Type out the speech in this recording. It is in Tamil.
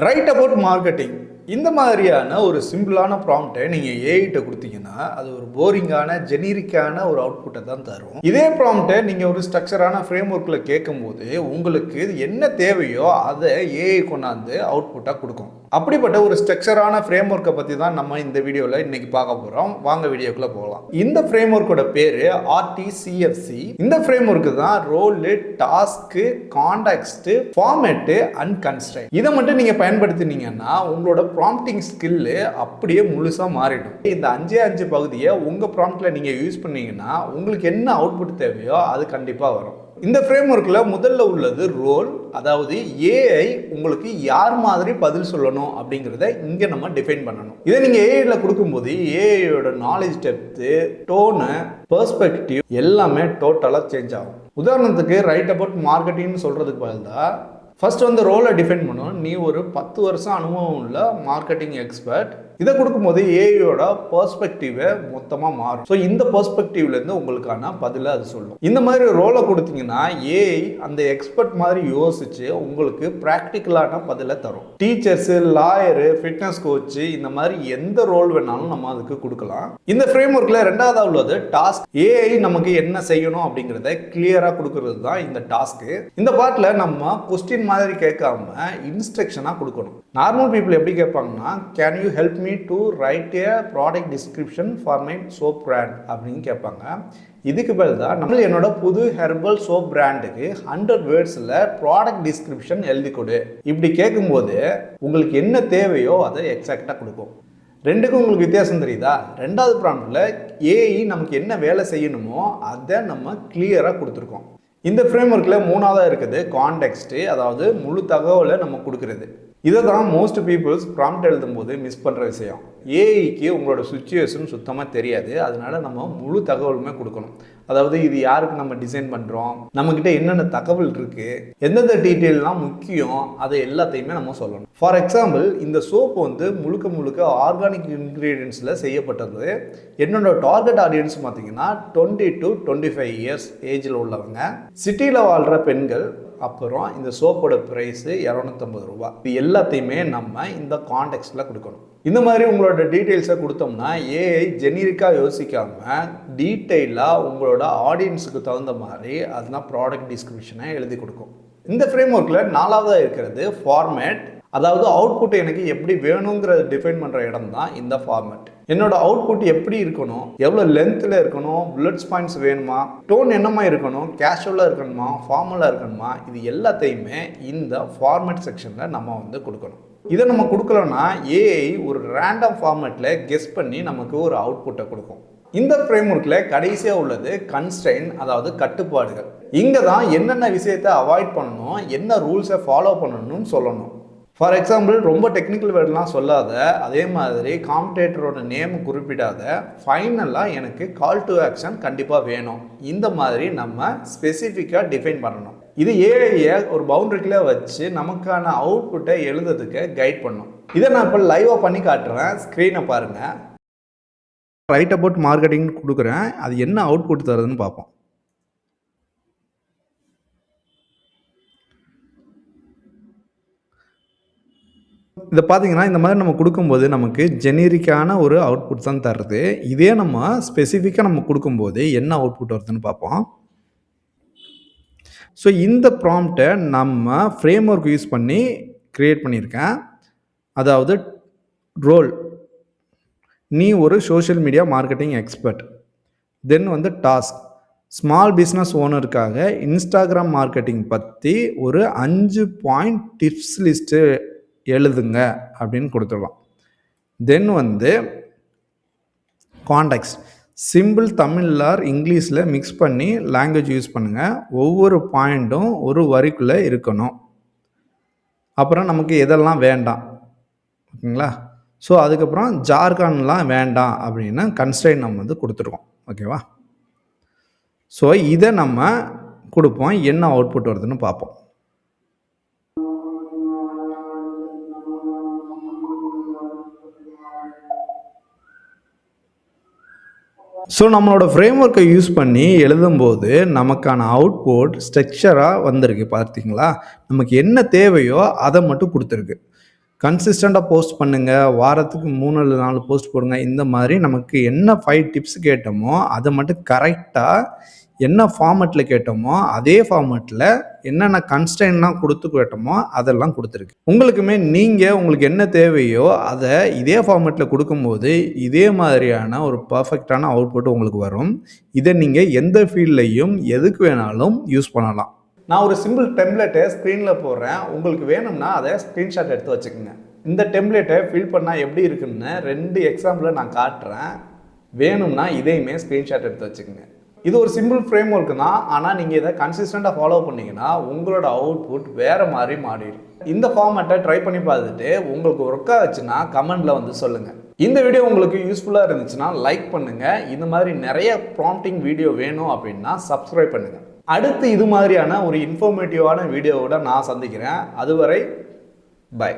ரைட் அபவுட் மார்க்கெட்டிங் இந்த மாதிரியான ஒரு சிம்பிளான ப்ராம்ப்டை நீங்கள் ஏஐட்ட கொடுத்தீங்கன்னா அது ஒரு போரிங்கான ஜெனரிக்கான ஒரு அவுட்புட்டை தான் தரும். இதே ப்ராம்ப்டை நீங்கள் ஒரு ஸ்ட்ரக்சரான ஃப்ரேம் ஒர்க்கில் கேட்கும்போது உங்களுக்கு என்ன தேவையோ அதை ஏஐ கொண்டாந்து அவுட்புட்டாக கொடுக்கும். அப்படிப்பட்ட ஒரு ஸ்ட்ரக்சரான ஃப்ரேம் ஒர்க்கை பற்றி தான் நம்ம இந்த வீடியோவில் இன்னைக்கு பார்க்க போகிறோம். வாங்க வீடியோக்குள்ளே போகலாம். இந்த ஃப்ரேம் ஒர்க்கோட பேர் RTCFC. இந்த ஃப்ரேம் ஒர்க்கு தான் role, task, context, format and constraint. இதை மட்டும் நீங்கள் பயன்படுத்தினீங்கன்னா உங்களோட ப்ராம்ப்டிங் ஸ்கில்லு அப்படியே முழுசாக மாறிடும். இந்த 5 பகுதியை உங்கள் ப்ராம்ப்டில் நீங்கள் யூஸ் பண்ணீங்கன்னா உங்களுக்கு என்ன அவுட்புட் தேவையோ அது கண்டிப்பாக வரும். இந்த ஃப்ரேம் ஒர்க்கில் முதல்ல உள்ளது ரோல், அதாவது ஏஐ உங்களுக்கு யார் மாதிரி பதில் சொல்லணும் அப்படிங்கிறத இங்கே நம்ம டிஃபைன் பண்ணணும். இதை நீங்கள் ஏஐயில் கொடுக்கும்போது ஏஐயோட நாலேஜ் டெப்த்து, டோனு, பெர்ஸ்பெக்டிவ் எல்லாமே டோட்டலாக சேஞ்ச் ஆகும். உதாரணத்துக்கு ரைட் அபவுட் மார்க்கெட்டிங்னு சொல்கிறதுக்கு பதிலாக ஃபர்ஸ்ட் வந்து ரோலை டிஃபைன் பண்ணணும். நீ ஒரு 10 வருஷம் அனுபவம் உள்ள மார்க்கெட்டிங் எக்ஸ்பர்ட். இதை கொடுக்கும்போது ஏஐயோட பெர்ஸ்பெக்டிவை மொத்தமாக மாறும். ஸோ இந்த பெர்ஸ்பெக்டிவ்லேருந்து உங்களுக்கான பதிலை அது சொல்லும். இந்த மாதிரி ரோலை கொடுத்தீங்கன்னா ஏஐ அந்த எக்ஸ்பர்ட் மாதிரி யோசிச்சு உங்களுக்கு ப்ராக்டிக்கலான பதிலை தரும். டீச்சர்ஸு, லாயரு, ஃபிட்னஸ் கோச்சு இந்த மாதிரி எந்த ரோல் வேணாலும் நம்ம அதுக்கு கொடுக்கலாம். இந்த ஃப்ரேம் ஒர்க்கில் ரெண்டாவதாக உள்ளது டாஸ்க். ஏஐ நமக்கு என்ன செய்யணும் அப்படிங்கிறத கிளியராக கொடுக்கறது தான் இந்த டாஸ்க்கு. இந்த பார்ட்டில் நம்ம கொஸ்டின் மாதிரி கேட்காம இன்ஸ்ட்ரக்ஷனாக கொடுக்கணும். நார்மல் பீப்புள் எப்படி கேட்பாங்கன்னா, can you help me to write a product description for my soap brand அப்படின்னு கேட்பாங்க. இதுக்கு பதில் தான் நம்ம என்னோட புது ஹெர்பல் சோப் பிராண்டுக்கு 100 வேர்ட்ஸில் ப்ராடக்ட் டிஸ்கிரிப்ஷன் எழுதி கொடு. இப்படி கேட்கும்போது உங்களுக்கு என்ன தேவையோ அதை எக்ஸாக்டாக கொடுக்கும். ரெண்டுக்கும் உங்களுக்கு வித்தியாசம் தெரியுதா? ரெண்டாவது ப்ராம்ப்டில் ஏஐ நமக்கு என்ன வேலை செய்யணுமோ அதை நம்ம கிளியராக கொடுத்துருக்கோம். இந்த ஃப்ரேம் ஒர்க்கில் மூணாவதாக இருக்குது கான்டெக்ஸ்ட்டு, அதாவது முழு தகவலை நம்ம கொடுக்குறது. இதை தான் மோஸ்ட் பீப்புள்ஸ் ப்ராம்ப்ட் எழுதும்போது மிஸ் பண்ணுற விஷயம். ஏஐக்கு உங்களோட சுச்சுவேஷன் சுத்தமாக தெரியாது, அதனால நம்ம முழு தகவலுமே கொடுக்கணும். அதாவது இது யாருக்கு நம்ம டிசைன் பண்ணுறோம், நம்மக்கிட்ட என்னென்ன தகவல் இருக்குது, எந்தெந்த டீட்டெயிலாம் முக்கியம், அதை எல்லாத்தையுமே நம்ம சொல்லணும். ஃபார் எக்ஸாம்பிள், இந்த சோப்பு வந்து முழுக்க ஆர்கானிக் இன்க்ரீடியன்ஸில் செய்யப்பட்டது. என்னோட டார்கெட் ஆடியன்ஸ் பார்த்தீங்கன்னா 20 to 25 இயர்ஸ் ஏஜில் உள்ளவங்க, சிட்டியில் வாழ்கிற பெண்கள். அப்புறம் இந்த சோப்போட ப்ரைஸு 250 ரூபா. இது எல்லாத்தையுமே நம்ம இந்த கான்டெக்ஸ்டில் கொடுக்கணும். இந்த மாதிரி உங்களோட டீட்டெயில்ஸை கொடுத்தோம்னா ஏஐ ஜெனரிக்காக யோசிக்காமல் டீட்டெயிலாக உங்களோட ஆடியன்ஸுக்கு தகுந்த மாதிரி அதுதான் ப்ராடக்ட் டிஸ்கிரிப்ஷனை எழுதி கொடுக்கும். இந்த ஃப்ரேம் ஒர்க்கில் நாலாவதாக இருக்கிறது ஃபார்மேட், அதாவது அவுட்புட் எனக்கு எப்படி வேணுங்கிறத டிஃபைன் பண்ணுற இடம் தான் இந்த ஃபார்மேட். என்னோட அவுட்புட் எப்படி இருக்கணும், எவ்வளோ லென்த்தில் இருக்கணும், புல்லட்ஸ் பாயிண்ட்ஸ் வேணுமா, டோன் என்னமா இருக்கணும், கேஷுவலாக இருக்கணுமா, ஃபார்மலாக இருக்கணுமா, இது எல்லாத்தையுமே இந்த ஃபார்மேட் செக்ஷனில் நம்ம வந்து கொடுக்கணும். இதை நம்ம கொடுக்கலன்னா ஏஐ ஒரு ரேண்டம் ஃபார்மேட்டில் கெஸ் பண்ணி நமக்கு ஒரு அவுட்புட்டை கொடுக்கும். இந்த ஃப்ரேம் ஒர்க்கில் கடைசியாக உள்ளது கன்ஸ்ட்ரெயின், அதாவது கட்டுப்பாடுகள். இங்கே தான் என்னென்ன விஷயத்தை அவாய்ட் பண்ணணும், என்ன ரூல்ஸை ஃபாலோ பண்ணணும்னு சொல்லணும். ஃபார் எக்ஸாம்பிள், ரொம்ப டெக்னிக்கல் வேர்டெலாம் சொல்லாத, அதே மாதிரி காம்படேட்டரோட நேம் குறிப்பிடாத, ஃபைனலாக எனக்கு கால் டு ஆக்ஷன் கண்டிப்பாக வேணும். இந்த மாதிரி நம்ம ஸ்பெசிஃபிக்காக டிஃபைன் பண்ணணும். இது ஏஐயை ஒரு பவுண்டரிக்குள்ளே வச்சு நமக்கான அவுட்புட்டை எழுதுறதுக்கு கைட் பண்ணும். இதை நான் இப்போ லைவாக பண்ணி காட்டுறேன், ஸ்க்ரீனை பாருங்கள். ரைட் அபவுட் மார்க்கெட்டிங் கொடுக்குறேன், அது என்ன அவுட்புட் தருதுன்னு பார்ப்போம். இதை பார்த்தீங்கன்னா இந்த மாதிரி நம்ம கொடுக்கும்போது நமக்கு ஜெனரிக்கான ஒரு அவுட்புட் தான் தருது. இதே நம்ம ஸ்பெசிஃபிக்காக நம்ம கொடுக்கும்போது என்ன அவுட்புட் வருதுன்னு பார்ப்போம். ஸோ இந்த ப்ராம்ப்டை நம்ம ஃப்ரேம் ஒர்க் யூஸ் பண்ணி க்ரியேட் பண்ணியிருக்கேன். அதாவது ரோல், நீ ஒரு social media marketing expert. Then வந்து டாஸ்க், ஸ்மால் பிஸ்னஸ் ஓனருக்காக இன்ஸ்டாகிராம் மார்க்கெட்டிங் பற்றி ஒரு 5 பாயிண்ட் டிப்ஸ் லிஸ்ட்டு எழுதுங்க அப்படின்னு கொடுத்துடலாம். தென் வந்து கான்டெக்ஸ்ட், சிம்பிள் தமிழ் ஆர் இங்கிலீஷில் மிக்ஸ் பண்ணி லாங்குவேஜ் யூஸ் பண்ணுங்கள், ஒவ்வொரு பாயிண்ட்டும் ஒரு வரிக்குள்ளே இருக்கணும். அப்புறம் நமக்கு எதெல்லாம் வேண்டாம், ஓகேங்களா. ஸோ அதுக்கப்புறம் ஜார்கான்லாம் வேண்டாம் அப்படின்னு கன்ஸ்ட்ரெயின் நம்ம வந்து கொடுத்துருக்கோம், ஓகேவா. ஸோ இதை நம்ம கொடுப்போம், என்ன அவுட்புட் வருதுன்னு பார்ப்போம். ஸோ நம்மளோட ஃப்ரேம் ஒர்க்கை யூஸ் பண்ணி எழுதும்போது நமக்கான அவுட்புட் ஸ்ட்ரக்சராக வந்திருக்கு. பார்த்தீங்களா, நமக்கு என்ன தேவையோ அதை மட்டும் கொடுத்துருக்கு. கன்சிஸ்டண்ட்டாக போஸ்ட் பண்ணுங்கள், வாரத்துக்கு 3 அல்லது 4 போஸ்ட் போடுங்க. இந்த மாதிரி நமக்கு என்ன 5 டிப்ஸ் கேட்டோமோ அதை மட்டும் கரெக்டாக என்ன ஃபார்மெட்டில் கேட்டோமோ அதே ஃபார்மெட்டில் என்னென்ன கன்ஸ்டன்ட்லாம் கொடுத்து கேட்டோமோ அதெல்லாம் கொடுத்துருக்கு. உங்களுக்கு என்ன தேவையோ அதை இதே ஃபார்மெட்டில் கொடுக்கும்போது இதே மாதிரியான ஒரு பர்ஃபெக்டான அவுட்புட் உங்களுக்கு வரும். இதை நீங்கள் எந்த ஃபீல்ட்லையும் எதுக்கு வேணாலும் யூஸ் பண்ணலாம். நான் ஒரு சிம்பிள் டெம்ப்ளேட்டை ஸ்க்ரீனில் போடுறேன். உங்களுக்கு வேணும்னா அதை ஸ்க்ரீன்ஷாட் எடுத்து வச்சுக்கோங்க. இந்த டெம்ப்ளேட்டை ஃபில் பண்ணால் எப்படி இருக்குன்னு 2 எக்ஸாம்பிளை நான் காட்டுறேன். வேணும்னா இதையுமே ஸ்க்ரீன்ஷாட் எடுத்து வச்சுக்கோங்க. இது ஒரு சிம்பிள் ஃப்ரேம் ஒர்க்கு தான். ஆனால் நீங்கள் இதை கன்சிஸ்டண்ட்டாக ஃபாலோ பண்ணிங்கன்னா உங்களோட அவுட்புட் வேறு மாதிரி மாறிடும். இந்த ஃபார்மேட்டை ட்ரை பண்ணி பார்த்துட்டு உங்களுக்கு ஒர்க் ஆச்சுன்னா கமெண்டில் வந்து சொல்லுங்கள். இந்த வீடியோ உங்களுக்கு யூஸ்ஃபுல்லாக இருந்துச்சுன்னா லைக் பண்ணுங்கள். இந்த மாதிரி நிறைய ப்ராம்ப்டிங் வீடியோ வேணும் அப்படின்னா சப்ஸ்கிரைப் பண்ணுங்கள். அடுத்து இது மாதிரியான ஒரு இன்ஃபர்மேட்டிவான வீடியோவோட நான் சந்திக்கிறேன். அதுவரை பை.